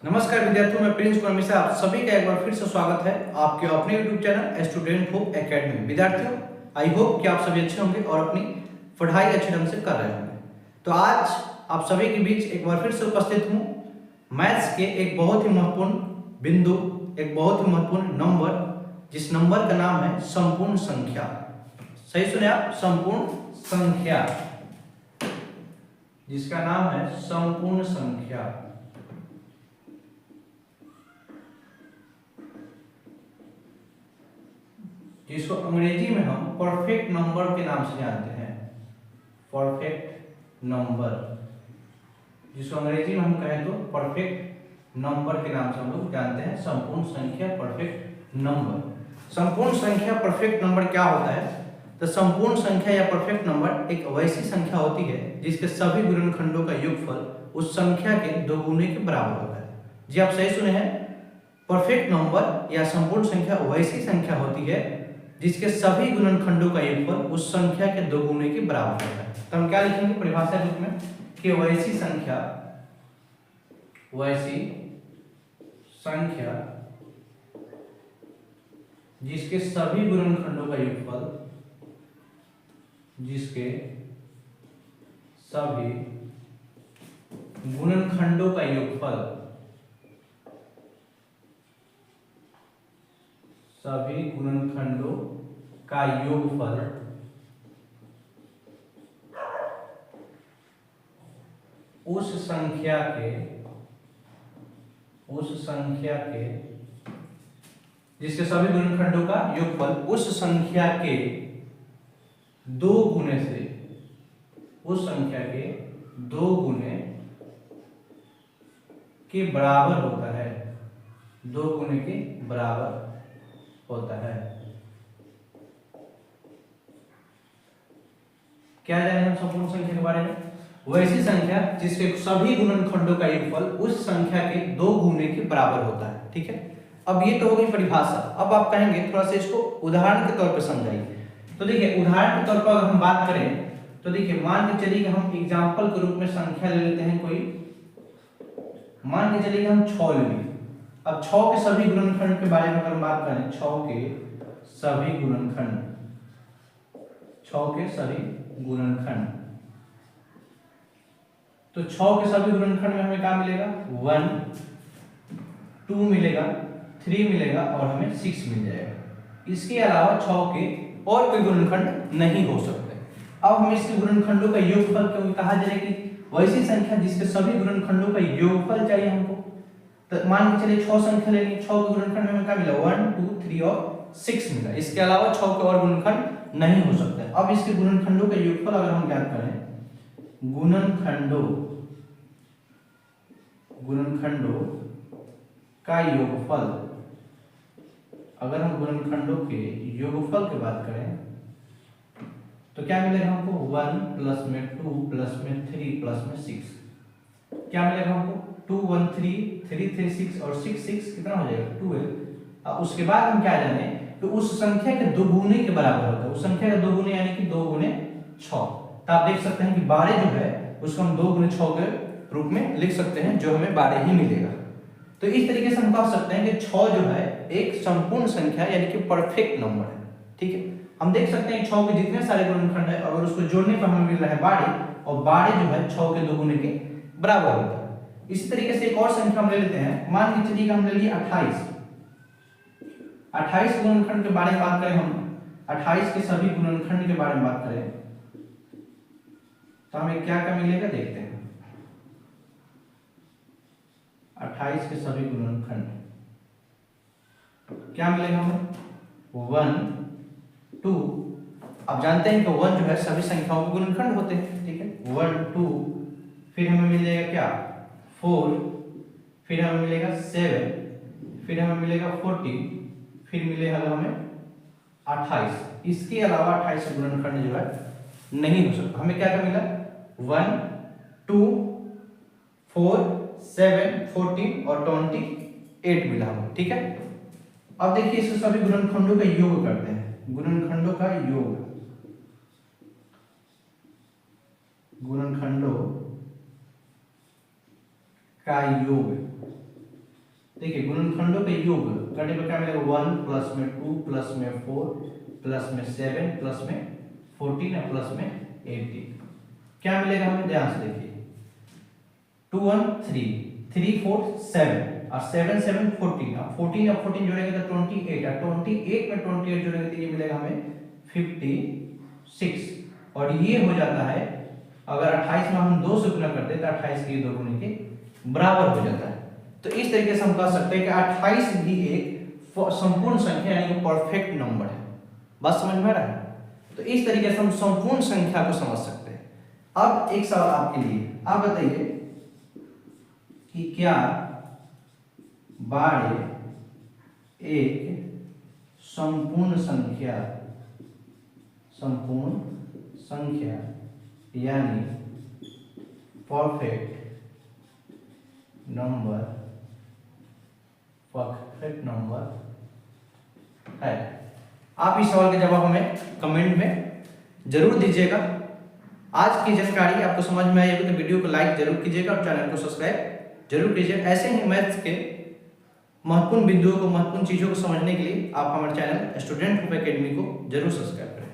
नमस्कार विद्यार्थियों, मैं प्रिंस कुमार मिश्रा आप सभी का एक बार फिर से स्वागत है आपके अपने YouTube channel student hope academy. विद्यार्थियों, आई होप कि आप सभी अच्छे होंगे और अपनी पढ़ाई अच्छे ढंग से कर रहे होंगे। तो आज आप सभी के बीच एक बार फिर से उपस्थित हूँ मैथ्स के एक बहुत ही महत्वपूर्ण बिंदु, एक बहुत ही महत्वपूर्ण नंबर, जिस नंबर का नाम है संपूर्ण संख्या। सही सुने आप, संपूर्ण संख्या, जिसका नाम है संपूर्ण संख्या, जिसको अंग्रेजी में हम परफेक्ट नंबर के नाम से जानते हैं। परफेक्ट नंबर, जिसको अंग्रेजी में हम कहें तो परफेक्ट नंबर के नाम से हम लोग जानते हैं। संपूर्ण संख्या, परफेक्ट नंबर। संपूर्ण संख्या, परफेक्ट नंबर क्या होता है? तो संपूर्ण संख्या या परफेक्ट नंबर एक वैसी संख्या होती है जिसके सभी गुणनखंडों का योगफल उस संख्या के दोगुने के बराबर होता है। जी आप सही सुने हैं, परफेक्ट नंबर या संपूर्ण संख्या वैसी संख्या होती है जिसके सभी गुणनखंडों का योगफल उस संख्या के दोगुने के बराबर होता है। तो हम क्या लिखेंगे परिभाषा रूप में कि वैसी संख्या जिसके सभी गुणनखंडों का योगफल, जिसके सभी गुणनखंडों का योगफल, सभी गुणनखंडों का योगफल उस संख्या के जिसके सभी गुणनखंडों का योगफल उस संख्या के दो गुने से, उस संख्या के दो गुने के बराबर होता है, दो गुने के बराबर होता है। क्या जाने हम संपूर्ण संख्या के बारे में? वैसी संख्या जिसके सभी गुणनखंडों का योगफल उस संख्या के दो गुने के बराबर होता है। ठीक है, अब ये तो हो गई परिभाषा। अब आप कहेंगे थोड़ा सा इसको उदाहरण के तौर पर समझाइए। तो देखिए, उदाहरण के तौर पर अगर हम बात करें तो देखिए, मान के चलिए कि हम एग्जाम्पल के रूप में संख्या ले लेते हैं कोई, मान के चलिए कि हम 6 ले लें। अब 6 के सभी गुणनखंड के बारे में अगर हम बात करें, 6 के सभी गुणनखंड, 6 के सभी गुणनखंड, तो 6 के सभी गुणनखंड में हमें क्या मिलेगा? 1, 2 मिलेगा, 3 मिलेगा और हमें 6 मिल जाएगा। इसके अलावा 6 के और कोई गुणनखंड नहीं हो सकते। अब हम इसके गुणनखंडों का योगफल, क्योंकि कहा जाए कि वैसी संख्या जिसके सभी गुणनखंडों का योगफल चाहिए हमको, तो मान के चलिए 6 संख्या लेनी, 6 के गुणनखंड में हमें क्या मिला? 1, 2, 3 और 6 मिला। इसके अलावा 6 के और गुणनखंड नहीं हो सकते। अब इसके गुणनखंडों का योगफल अगर हम ज्ञात करें, गुणनखंडों का योगफल, अगर हम गुणनखंडों के योगफल की बात करें तो क्या मिलेगा हमको? 1 प्लस में 2 प्लस में 3 प्लस में 6। क्या मिलेगा हमको? 2 1 3 3 3 6 और 6 6 कितना हो जाएगा? 12। अब उसके बाद हम क्या जाने तो उस संख्या के दोगुने के बराबर होता है। उस संख्या के दोगुने यानी कि 2 गुने 6। तो आप देख सकते हैं कि 12 जो है उसको हम 2 गुने 6 के रूप में लिख सकते हैं, जो हमें 12 ही मिलेगा। तो इस तरीके से हम कह सकते हैं कि 6 जो है एक संपूर्ण संख्या यानी कि परफेक्ट नंबर है। ठीक है, हम देख सकते हैं 6 के जितने सारे गुणनखंड है अगर उसको जोड़ने पर हमें मिल रहा है 12, और 12 जो है 6 के दोगुने के बराबर होता है। इसी तरीके से एक और संख्या हम ले लेते हैं, मान के चलिए हम ले लिए 28। 28 गुणनखंड के बारे में बात करें, हम 28 के सभी गुणनखंड के बारे में बात करें तो हमें क्या क्या मिलेगा देखते हैं। 28 के सभी गुणनखंड क्या मिलेगा हमें? 1 2, आप जानते हैं कि 1 जो है सभी संख्याओं के गुणनखंड होते हैं। ठीक है, 1 2, फिर हमें मिल जाएगा क्या? 4, फिर हमें मिलेगा 7, फिर हमें मिलेगा 14, फिर मिलेगा हमें 28। इसके अलावा 28 गुणनखंड जो है नहीं हो सकता। हमें क्या क्या मिला? 1 2 4 7 14 और 28 मिला हमें। ठीक है, अब देखिए इसके सभी गुणनखंडों का योग करते हैं। गुणनखंडों का योग, गुणनखंडों का योग देखिए गुणनखंडों के योग करने पर क्या मिलेगा 1 प्लस में 2 प्लस में 4 प्लस में 7 प्लस में 14 और प्लस में 18 क्या मिलेगा हमें ध्यान से देखिए 2 1 3 3 4 7 और 7 7 14 और 14 और 14 जोड़ेंगे तो 28 और 28 में 28 जोड़ेंगे तो ये मिलेगा हमें 56 और ये हो जाता है अगर 28 में हम 2 से गुना करते हैं तो 28 के 2 गुने के बराबर हो जाता है। तो इस तरीके से हम कह सकते हैं कि 28 भी एक संपूर्ण संख्या यानी कि परफेक्ट नंबर है। बात समझ में आ रहा है? तो इस तरीके से हम संपूर्ण संख्या को समझ सकते हैं। अब एक सवाल आपके लिए, आप बताइए कि क्या 12 एक संपूर्ण संख्या यानी परफेक्ट नंबर है? आप इस सवाल के जवाब हमें कमेंट में जरूर दीजिएगा। आज की जानकारी आपको समझ में आई है तो वीडियो को लाइक जरूर कीजिएगा और चैनल को सब्सक्राइब जरूर कीजिए। ऐसे ही मैथ्स के महत्वपूर्ण बिंदुओं को, महत्वपूर्ण चीजों को समझने के लिए आप हमारे चैनल स्टूडेंट होप एकेडमी को जरूर सब्सक्राइब करें।